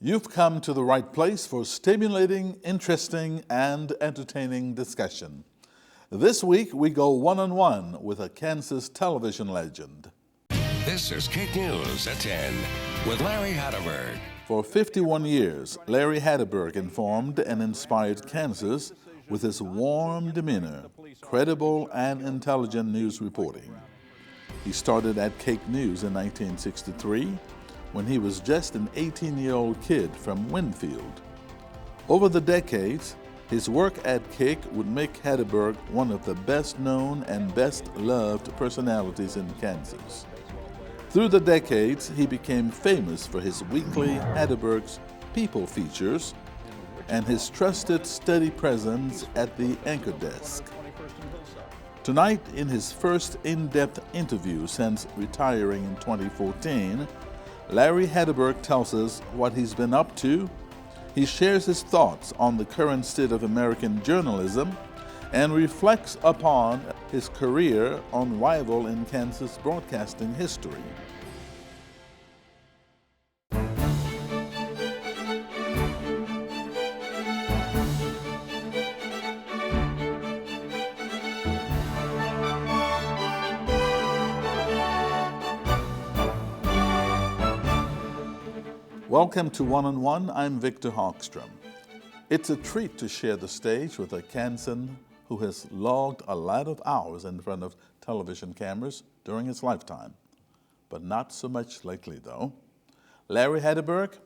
You've come to the right place for stimulating, interesting, and entertaining discussion. This week, we go one-on-one with a Kansas television legend. This is Cake News at 10 with Larry Hatteberg. For 51 years, Larry Hatteberg informed and inspired Kansas with his warm demeanor, credible and intelligent news reporting. He started at Cake News in 1963 when he was just an 18-year-old kid from Winfield. Over the decades, his work at Cake would make Hatteberg one of the best-known and best-loved personalities in Kansas. Through the decades, he became famous for his weekly Hatteberg's People features and his trusted, steady presence at the anchor desk. Tonight, in his first in-depth interview since retiring in 2014, Larry Hatteberg tells us what he's been up to. He shares his thoughts on the current state of American journalism and reflects upon his career unrivaled in Kansas broadcasting history. Welcome to One-on-One. I'm Victor Hogstrom. It's a treat to share the stage with a Kansan who has logged a lot of hours in front of television cameras during his lifetime, but not so much lately, though. Larry Hatteberg,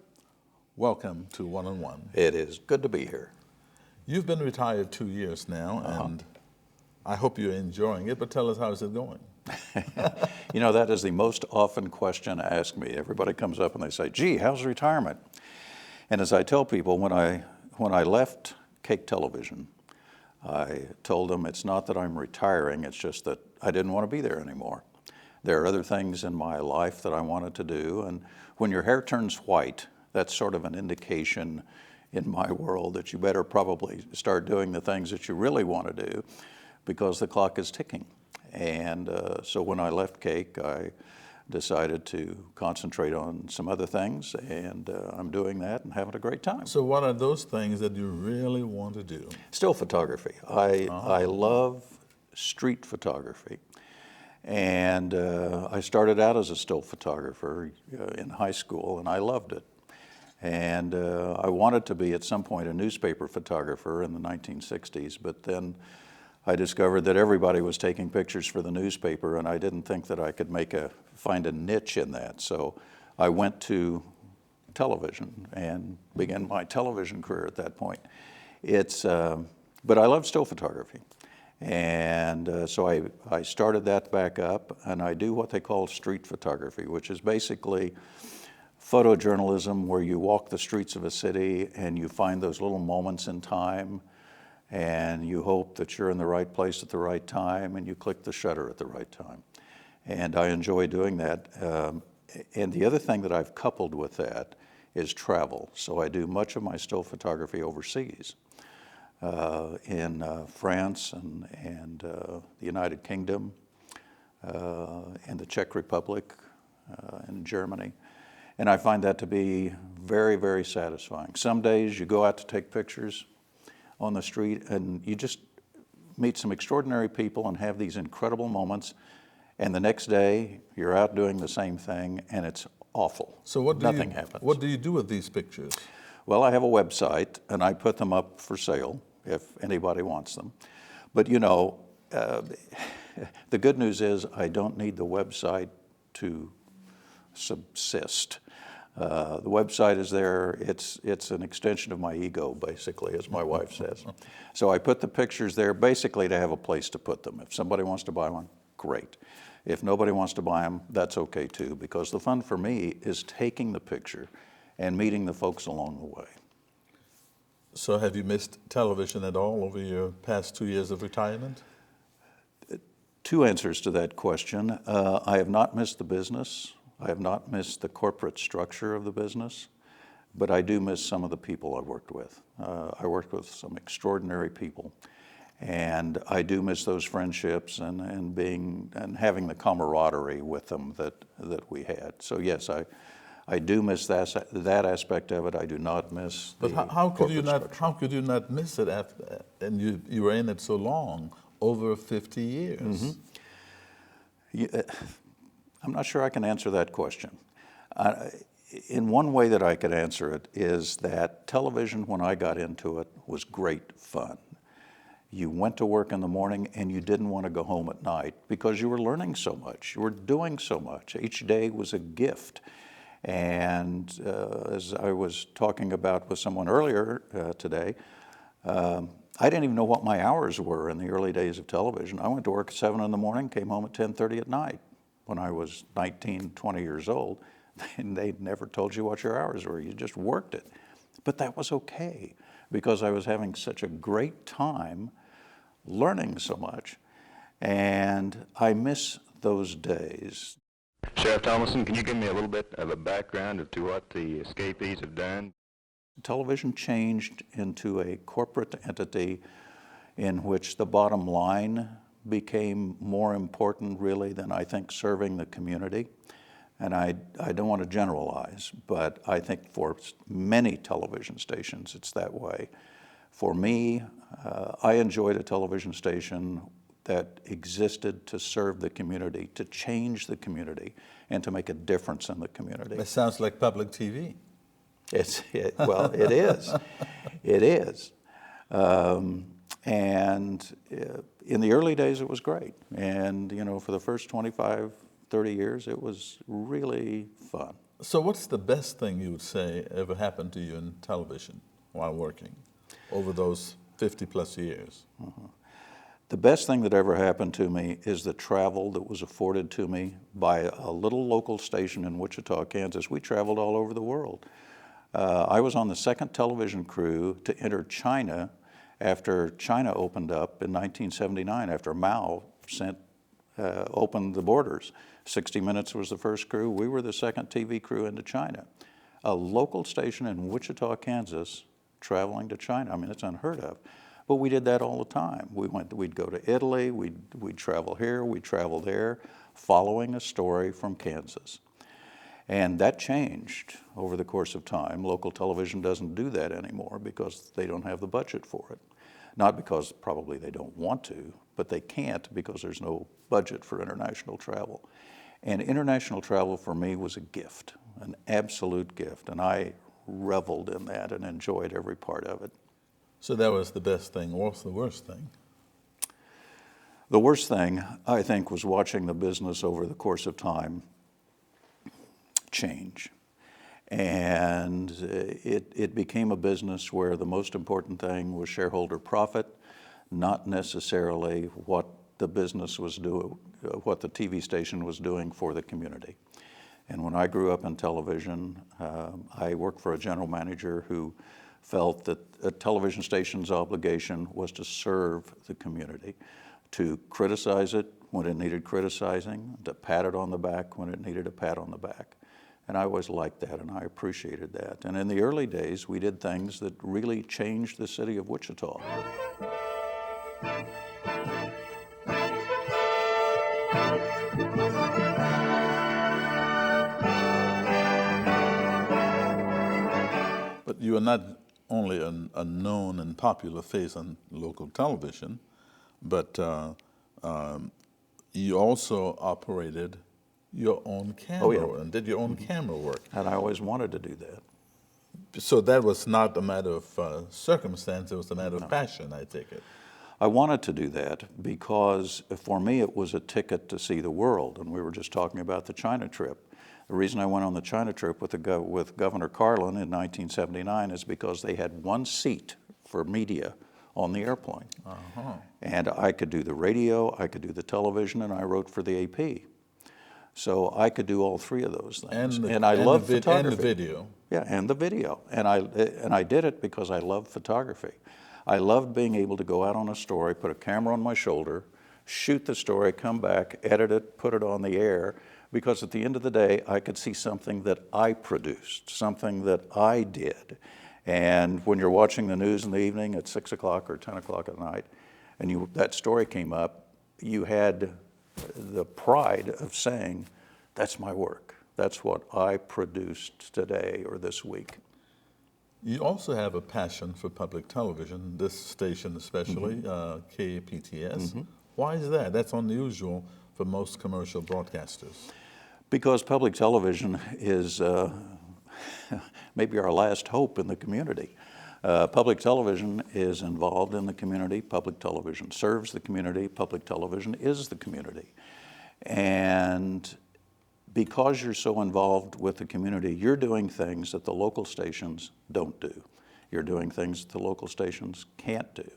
welcome to One-on-One. It is good to be here. You've been retired 2 years now, and I hope you're enjoying it, but tell us, how's it going? You know, that is the most often question asked me. Everybody comes up and they say, gee, how's retirement? And as I tell people, when I left Cake Television, I told them it's not that I'm retiring, it's just that I didn't want to be there anymore. There are other things in my life that I wanted to do, and when your hair turns white, that's sort of an indication in my world that you better probably start doing the things that you really want to do because the clock is ticking. And so when I left Cake, I decided to concentrate on some other things, and I'm doing that and having a great time. So what are those things that you really want to do? Still photography. I love street photography. And I started out as a still photographer in high school, and I loved it. And I wanted to be at some point a newspaper photographer in the 1960s, but then I discovered that everybody was taking pictures for the newspaper, and I didn't think that I could find a niche in that. So I went to television and began my television career at that point. But I love still photography. And so I started that back up, and I do what they call street photography, which is basically photojournalism where you walk the streets of a city and you find those little moments in time, and you hope that you're in the right place at the right time, and you click the shutter at the right time. And I enjoy doing that. And the other thing that I've coupled with that is travel. So I do much of my still photography overseas, in France and the United Kingdom, and the Czech Republic, and Germany. And I find that to be very, very satisfying. Some days you go out to take pictures on the street, and you just meet some extraordinary people and have these incredible moments, and the next day you're out doing the same thing, and it's awful. So nothing happens. What do you do with these pictures? Well, I have a website, and I put them up for sale if anybody wants them. But you know, the good news is I don't need the website to subsist. The website is there. It's an extension of my ego, basically, as my wife says. So I put the pictures there basically to have a place to put them. If somebody wants to buy one, great. If nobody wants to buy them, that's okay too, because the fun for me is taking the picture and meeting the folks along the way. So have you missed television at all over your past 2 years of retirement? Two answers to that question. I have not missed the business. I have not missed the corporate structure of the business, but I do miss some of the people I worked with. I worked with some extraordinary people, and I do miss those friendships and having the camaraderie with them that we had. So yes, I do miss that aspect of it. I do not miss But the how could you corporate not? structure. How could you not miss it after? And you were in it so long, over 50 years. I'm not sure I can answer that question. In one way that I could answer it is that television, when I got into it, was great fun. You went to work in the morning and you didn't want to go home at night because you were learning so much. You were doing so much. Each day was a gift. And as I was talking about with someone earlier today, I didn't even know what my hours were in the early days of television. I went to work at 7 in the morning, came home at 10:30 at night when I was 19, 20 years old. And they never told you what your hours were. You just worked it. But that was okay because I was having such a great time learning so much. And I miss those days. Sheriff Thomason, can you give me a little bit of a background as to what the escapees have done? Television changed into a corporate entity in which the bottom line became more important really than I think serving the community. And I don't want to generalize, but I think for many television stations it's that way. For me, I enjoyed a television station that existed to serve the community, to change the community, and to make a difference in the community. It sounds like public TV. Well, it is. It is. And in the early days, it was great. And, you know, for the first 25, 30 years, it was really fun. So what's the best thing you would say ever happened to you in television while working over those 50 plus years? The best thing that ever happened to me is the travel that was afforded to me by a little local station in Wichita, Kansas. We traveled all over the world. I was on the second television crew to enter China after China opened up in 1979, after Mao opened the borders. 60 Minutes was the first crew. We were the second TV crew into China. A local station in Wichita, Kansas, traveling to China. I mean, it's unheard of. But we did that all the time. We'd go to Italy, we'd travel here, we'd travel there, following a story from Kansas. And that changed over the course of time. Local television doesn't do that anymore because they don't have the budget for it. Not because probably they don't want to, but they can't because there's no budget for international travel. And international travel for me was a gift, an absolute gift. And I reveled in that and enjoyed every part of it. So that was the best thing. What's the worst thing? The worst thing, I think, was watching the business over the course of time change. And it became a business where the most important thing was shareholder profit, not necessarily what the business was doing, what the TV station was doing for the community. And when I grew up in television, I worked for a general manager who felt that a television station's obligation was to serve the community, to criticize it when it needed criticizing, to pat it on the back when it needed a pat on the back. And I always liked that, and I appreciated that. And in the early days, we did things that really changed the city of Wichita. But you are not only a known and popular face on local television, but you also operated your own camera and did your own camera work. And I always wanted to do that. So that was not a matter of circumstance, it was a matter of passion, I take it. I wanted to do that because for me it was a ticket to see the world, and we were just talking about the China trip. The reason I went on the China trip with Governor Carlin in 1979 is because they had one seat for media on the airplane. And I could do the radio, I could do the television, and I wrote for the AP. So I could do all three of those things. And I love photography. And the video. Yeah, and the video. And I did it because I love photography. I loved being able to go out on a story, put a camera on my shoulder, shoot the story, come back, edit it, put it on the air, because at the end of the day, I could see something that I produced, something that I did. And when you're watching the news in the evening at 6 o'clock or 10 o'clock at night, and that story came up, you had the pride of saying, that's my work. That's what I produced today or this week. You also have a passion for public television, this station especially, KPTS. Why is that? That's unusual for most commercial broadcasters. Because public television is maybe our last hope in the community. Public television is involved in the community. Public television serves the community. Public television is the community. And because you're so involved with the community, you're doing things that the local stations don't do. You're doing things that the local stations can't do.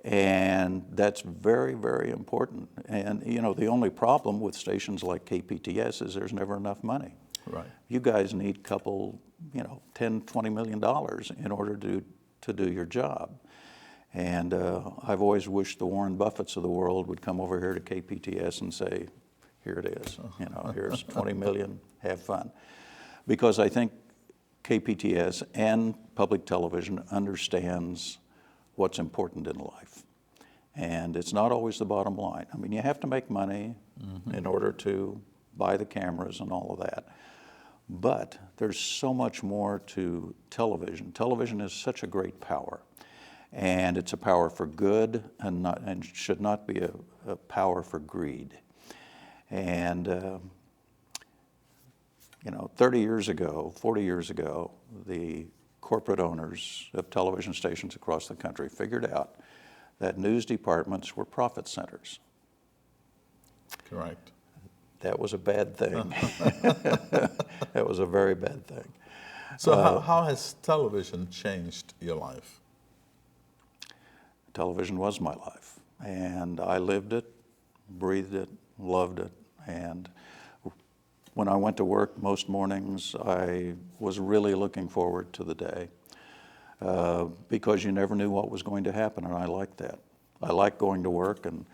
And that's very, very important. And you know, the only problem with stations like KPTS is there's never enough money. Right. You guys need a couple, $10, $20 million in order to do your job. And I've always wished the Warren Buffetts of the world would come over here to KPTS and say, here it is, here's 20 million, have fun. Because I think KPTS and public television understands what's important in life. And it's not always the bottom line. I mean, you have to make money in order to buy the cameras and all of that. But there's so much more to television. Television is such a great power. And it's a power for good and should not be a power for greed. And 30 years ago, 40 years ago, the corporate owners of television stations across the country figured out that news departments were profit centers. Correct. That was a bad thing. That was a very bad thing. So how has television changed your life? Television was my life, and I lived it, breathed it, loved it, and when I went to work most mornings, I was really looking forward to the day because you never knew what was going to happen, and I liked that. I like going to work and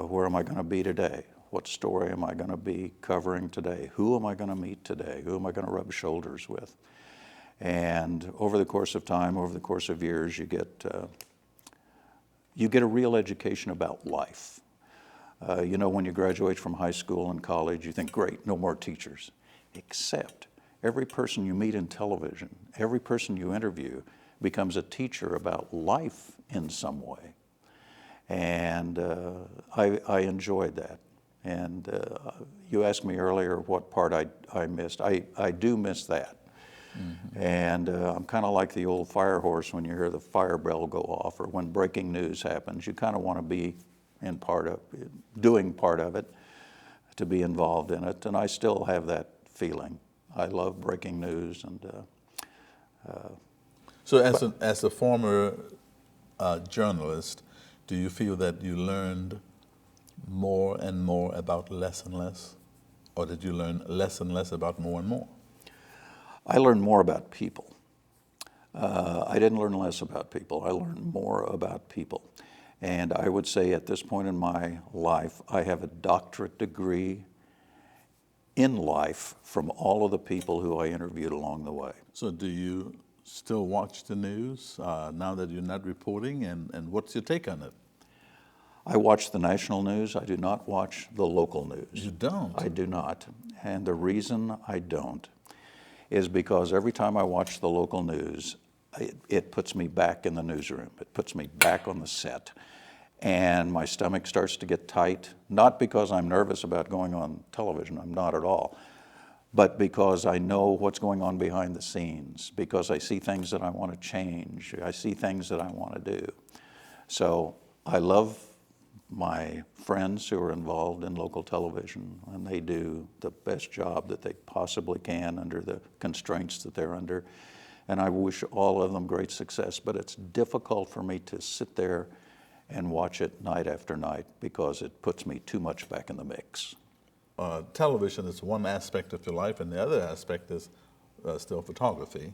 where am I going to be today? What story am I going to be covering today? Who am I going to meet today? Who am I going to rub shoulders with? And over the course of time, over the course of years, you get a real education about life. When you graduate from high school and college, you think, great, no more teachers. Except every person you meet in television, every person you interview becomes a teacher about life in some way. And I enjoyed that. And you asked me earlier what part I missed. I do miss that. And I'm kind of like the old fire horse when you hear the fire bell go off or when breaking news happens. You kind of want to be doing part of it, to be involved in it, and I still have that feeling. I love breaking news, and so as a former journalist, do you feel that you learned more and more about less and less, or did you learn less and less about more and more? I learned more about people. I didn't learn less about people. I learned more about people. And I would say at this point in my life, I have a doctorate degree in life from all of the people who I interviewed along the way. So do you still watch the news now that you're not reporting, and what's your take on it? I watch the national news. I do not watch the local news. You don't? I do not. And the reason I don't is because every time I watch the local news, it puts me back in the newsroom. It puts me back on the set. And my stomach starts to get tight, not because I'm nervous about going on television, I'm not at all, but because I know what's going on behind the scenes, because I see things that I want to change, I see things that I want to do. So I love my friends who are involved in local television, and they do the best job that they possibly can under the constraints that they're under. And I wish all of them great success, but it's difficult for me to sit there and watch it night after night because it puts me too much back in the mix. Television is one aspect of your life, and the other aspect is still photography.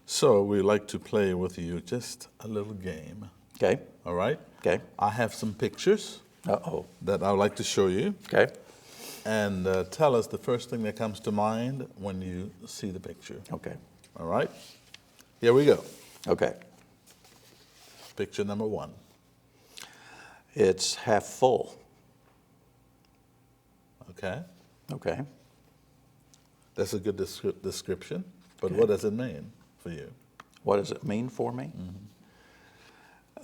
So we like to play with you just a little game. Okay. All right? Okay. I have some pictures that I would like to show you. Okay. And tell us the first thing that comes to mind when you see the picture. Okay. All right? Here we go. Okay. Picture number one. It's half full. Okay. Okay. That's a good description, but what does it mean for you? What does it mean for me?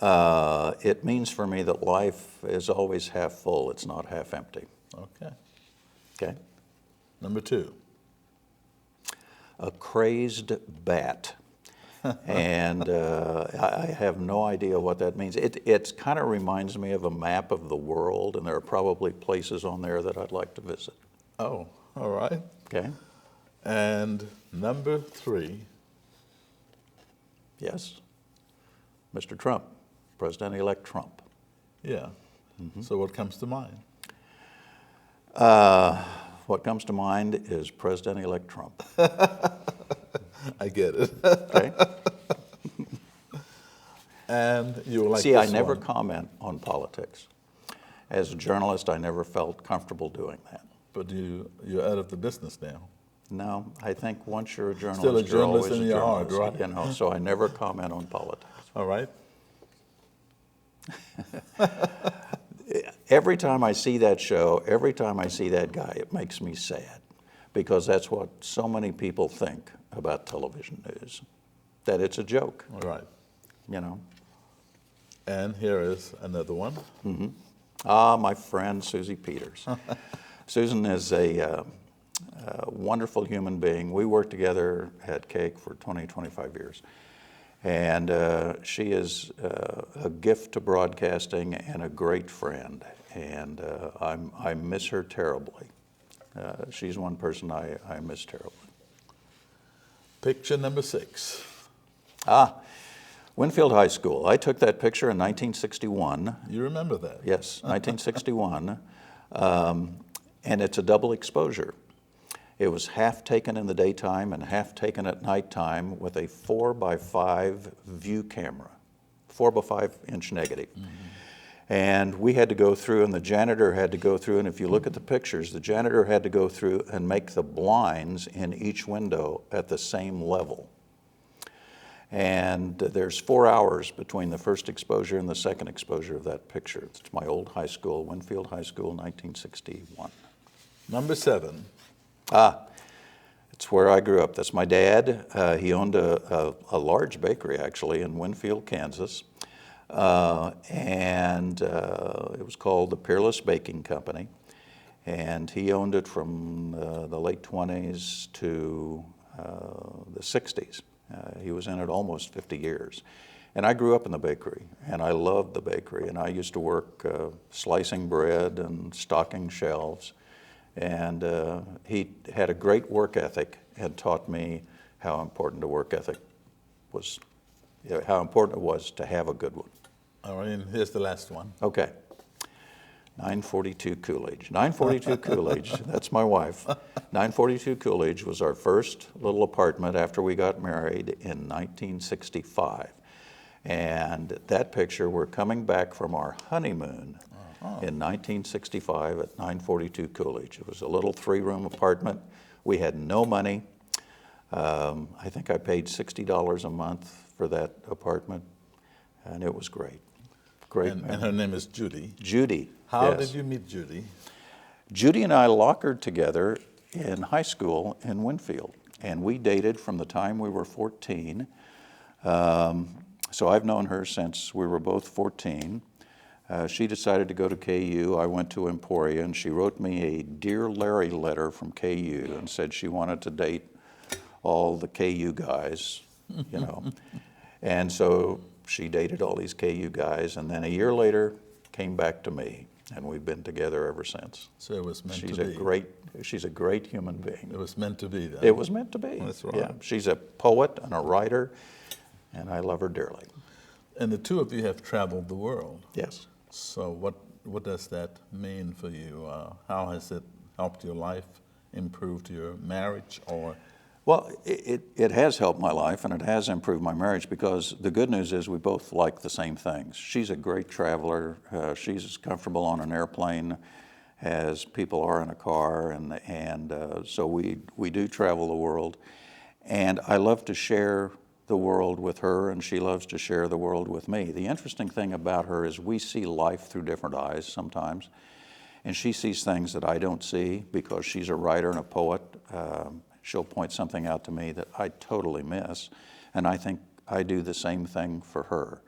It means for me that life is always half full, it's not half empty. Okay. Okay? Number 2. A crazed bat. And I have no idea what that means. It kind of reminds me of a map of the world, and there are probably places on there that I'd like to visit. Oh, all right. Okay? And number 3. Yes. Mr. Trump, President-elect Trump. Yeah. So what comes to mind? What comes to mind is President-elect Trump. I get it. Okay? And you were like See, I this never one. comment on politics. As a journalist, I never felt comfortable doing that. But you're out of the business now. No, I think once you're a journalist, Still a you're journalist always in a your heart, journalist, right? you know, so I never comment on politics. All right. Every time I see that show, every time I see that guy, it makes me sad, because that's what so many people think about television news, that it's a joke, All right. you know. And here is another one. My friend Susie Peters. Susan is a wonderful human being. We worked together at Cake for 20, 25 years. And she is a gift to broadcasting and a great friend. And I miss her terribly. She's one person I miss terribly. Picture number 6. Winfield High School. I took that picture in 1961. You remember that? Yes, 1961. And it's a double exposure. It was half taken in the daytime and half taken at nighttime with a 4x5 view camera, 4x5-inch negative. And we had to go through, and the janitor had to go through, and if you look at the pictures, the janitor had to go through and make the blinds in each window at the same level. And there's 4 hours between the first exposure and the second exposure of that picture. It's my old high school, Winfield High School, 1961. Number 7. It's where I grew up. That's my dad. He owned a large bakery, actually, in Winfield, Kansas. And it was called the Peerless Baking Company. And he owned it from the late 20s to the 60s. He was in it almost 50 years. And I grew up in the bakery, and I loved the bakery. And I used to work slicing bread and stocking shelves. And he had a great work ethic and taught me how important a work ethic was, how important it was to have a good one. All right, and here's the last one. Okay. 942 Coolidge. 942 Coolidge, that's my wife. 942 Coolidge was our first little apartment after we got married in 1965. And that picture, we're coming back from our honeymoon in 1965 at 942 Coolidge. It was a little 3-room apartment. We had no money. I think I paid $60 a month for that apartment, and it was great. Great. And her name is Judy. Judy. How yes. did you meet Judy? Judy and I lockered together in high school in Winfield, and we dated from the time we were 14. So I've known her since we were both 14. She decided to go to KU. I went to Emporia, and she wrote me a Dear Larry letter from KU and said she wanted to date all the KU guys, you know. And so she dated all these KU guys, and then a year later came back to me, and we've been together ever since. So it was meant She's to a be. she's a great human being. It was meant to be then. It was meant to be. That's right. Yeah, she's a poet and a writer, and I love her dearly. And the two of you have traveled the world. Yes. So what does that mean for you? How has it helped your life, improved your marriage, or? Well, it has helped my life, and it has improved my marriage, because the good news is we both like the same things. She's a great traveler. She's as comfortable on an airplane as people are in a car, and so we do travel the world. And I love to share the world with her, and she loves to share the world with me. The interesting thing about her is we see life through different eyes sometimes, and she sees things that I don't see because she's a writer and a poet. she'll point something out to me that I totally miss, and I think I do the same thing for her.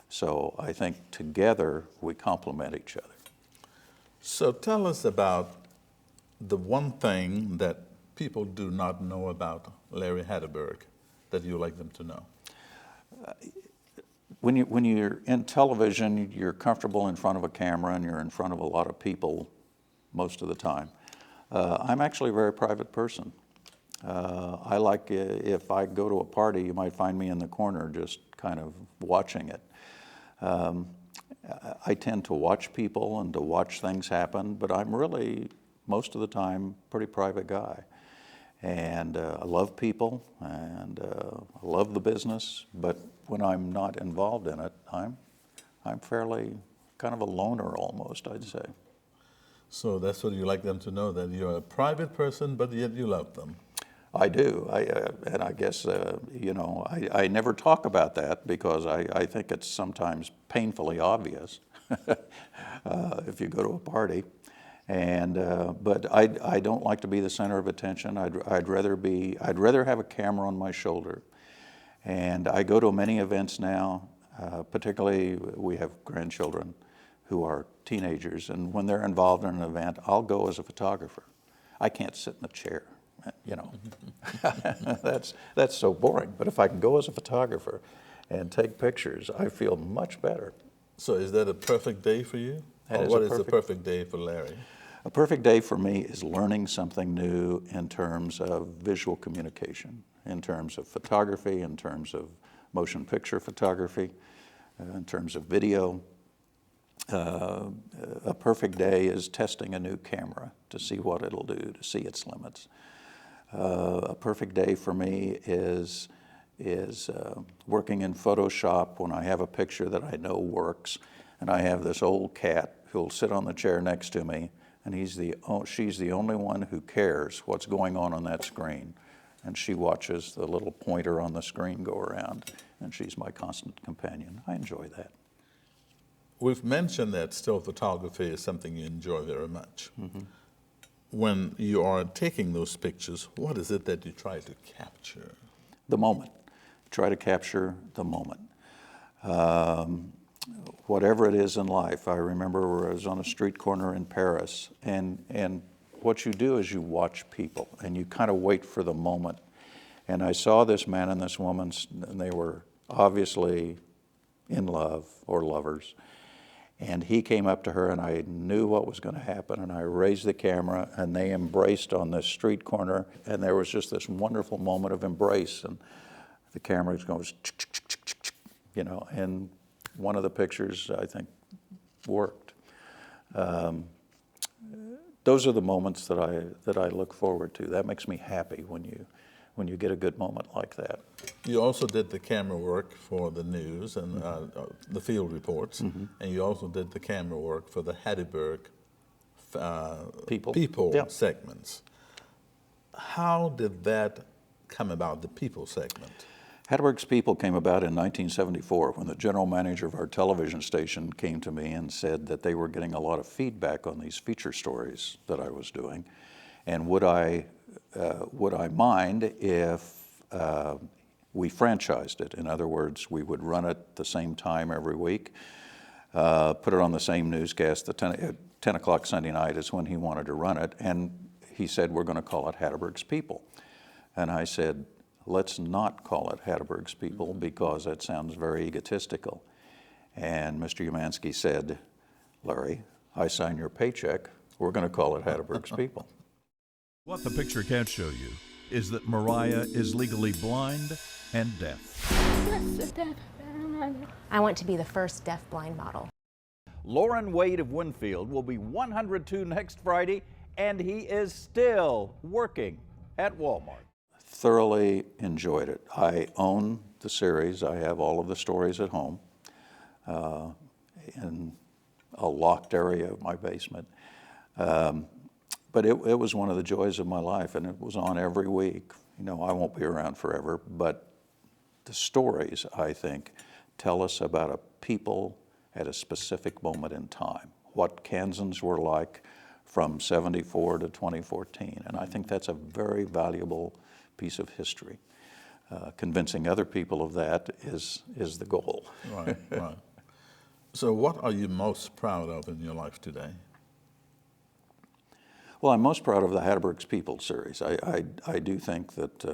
So I think together we complement each other. So tell us about the one thing that people do not know about Larry Hatteberg that you like them to know. When you're in television, you're comfortable in front of a camera and you're in front of a lot of people most of the time. I'm actually a very private person. I like, if I go to a party, you might find me in the corner just kind of watching it. I tend to watch people and to watch things happen, but I'm really, most of the time, a pretty private guy. And I love people, and I love the business, but when I'm not involved in it, I'm fairly kind of a loner almost, I'd say. So that's what you like them to know, that you're a private person, but yet you love them. I do, and I guess, you know, I never talk about that because I think it's sometimes painfully obvious if you go to a party. And but I don't like to be the center of attention. I'd rather have a camera on my shoulder. And I go to many events now, particularly we have grandchildren who are teenagers, and when they're involved in an event, I'll go as a photographer. I can't sit in a chair, you know. that's so boring. But if I can go as a photographer and take pictures, I feel much better. So is that a perfect day for you? Or what is the perfect day for Larry? A perfect day for me is learning something new in terms of visual communication, in terms of photography, in terms of motion picture photography, in terms of video. A perfect day is testing a new camera to see what it'll do, to see its limits. A perfect day for me is working in Photoshop when I have a picture that I know works, and I have this old cat who'll sit on the chair next to me, and she's the only one who cares what's going on that screen. And she watches the little pointer on the screen go around, and she's my constant companion. I enjoy that. We've mentioned that still photography is something you enjoy very much. Mm-hmm. When you are taking those pictures, what is it that you try to capture? The moment. Try to capture the moment. Whatever it is in life. I remember I was on a street corner in Paris, and what you do is you watch people, and you kind of wait for the moment. And I saw this man and this woman, and they were obviously in love or lovers. And he came up to her, and I knew what was going to happen, and I raised the camera, and they embraced on this street corner, and there was just this wonderful moment of embrace, and the camera goes, you know, and one of the pictures, I think, worked. Those are the moments that I look forward to. That makes me happy when you get a good moment like that. You also did the camera work for the news and the field reports, mm-hmm. and you also did the camera work for the Hatteberg people yeah. segments. How did that come about, the people segment? Hatteberg's People came about in 1974 when the general manager of our television station came to me and said that they were getting a lot of feedback on these feature stories that I was doing, and would I mind if we franchised it? In other words, we would run it the same time every week, put it on the same newscast. The 10 o'clock Sunday night is when he wanted to run it, and he said, we're going to call it Hatteberg's People. And I said, let's not call it Hatteberg's People because that sounds very egotistical. And Mr. Umansky said, Larry, I sign your paycheck. We're going to call it Hatteberg's People. What the picture can't show you is that Mariah is legally blind and deaf. I want to be the first deaf-blind model. Lauren Wade of Winfield will be 102 next Friday, and he is still working at Walmart. Thoroughly enjoyed it. I own the series. I have all of the stories at home in a locked area of my basement. But it was one of the joys of my life, and it was on every week. You know, I won't be around forever, but the stories, I think, tell us about a people at a specific moment in time, what Kansans were like from 74 to 2014. And I think that's a very valuable piece of history. Convincing other people of that is the goal. Right, right. So what are you most proud of in your life today? Well, I'm most proud of the Hatteberg's People series. I do think that,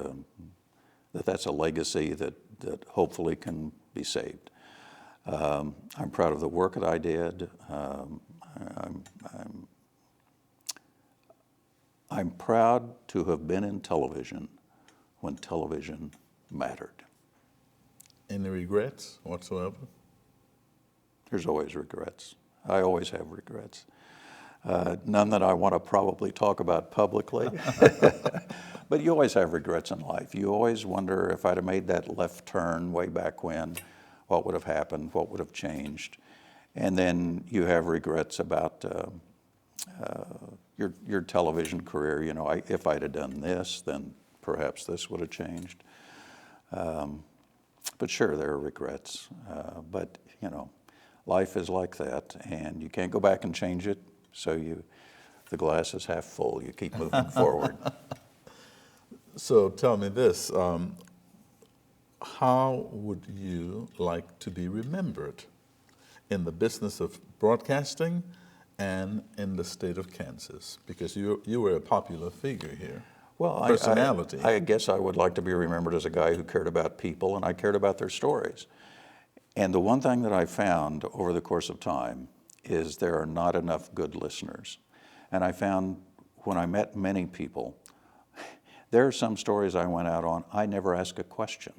that's a legacy that hopefully can be saved. I'm proud of the work that I did. I'm proud to have been in television when television mattered. Any regrets whatsoever? There's always regrets. I always have regrets. None that I want to probably talk about publicly. But you always have regrets in life. You always wonder, if I'd have made that left turn way back when, what would have happened, what would have changed. And then you have regrets about your television career. You know, if I'd have done this, then perhaps this would have changed. But sure, there are regrets. But, you know, life is like that, and you can't go back and change it. So the glass is half full. You keep moving forward. So tell me this, how would you like to be remembered in the business of broadcasting and in the state of Kansas? Because you were a popular figure here. Well, personality. I guess I would like to be remembered as a guy who cared about people, and I cared about their stories. And the one thing that I found over the course of time is there are not enough good listeners. And I found when I met many people, there are some stories I went out on, I never asked a question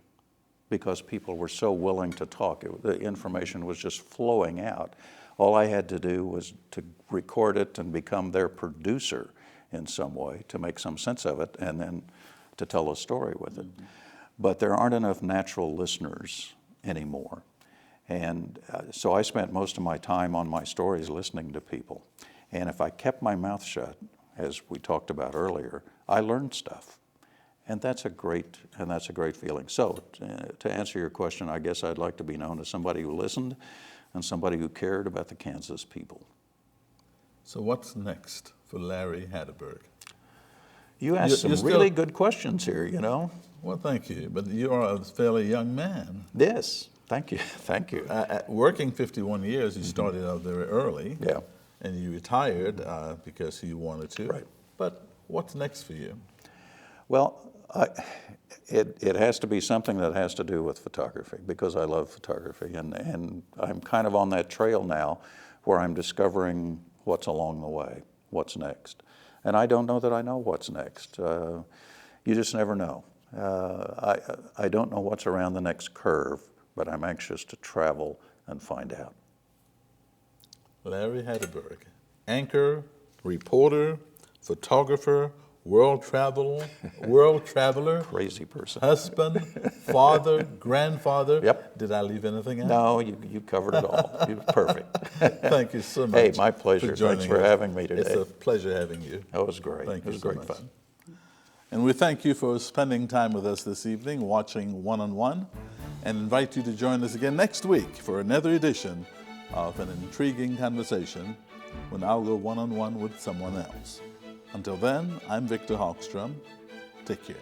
because people were so willing to talk. The information was just flowing out. All I had to do was to record it and become their producer in some way to make some sense of it and then to tell a story with it. But there aren't enough natural listeners anymore. And so I spent most of my time on my stories listening to people. And if I kept my mouth shut, as we talked about earlier, I learned stuff. And that's a great feeling. So to answer your question, I guess I'd like to be known as somebody who listened and somebody who cared about the Kansas people. So what's next for Larry Hatteberg? You asked some really good questions here, you know. Well, thank you. But you are a fairly young man. Yes, thank you, thank you. Working 51 years, you started out very early. Yeah. And you retired because you wanted to. Right. But what's next for you? Well, it has to be something that has to do with photography because I love photography, and I'm kind of on that trail now where I'm discovering what's along the way, what's next. And I don't know that I know what's next. You just never know. I don't know what's around the next curve, but I'm anxious to travel and find out. Larry Hatteberg, anchor, reporter, photographer, world traveler, Crazy person. husband, father, grandfather. Yep. Did I leave anything out? No, you covered it all. You're perfect. Thank you so much. Hey, my pleasure. Thanks for having me today. It's a pleasure having you. That was great. Thank you. It was so great much. fun. And we thank you for spending time with us this evening, watching One on One, and invite you to join us again next week for another edition of an intriguing conversation when I'll go one-on-one with someone else. Until then, I'm Victor Hogstrom. Take care.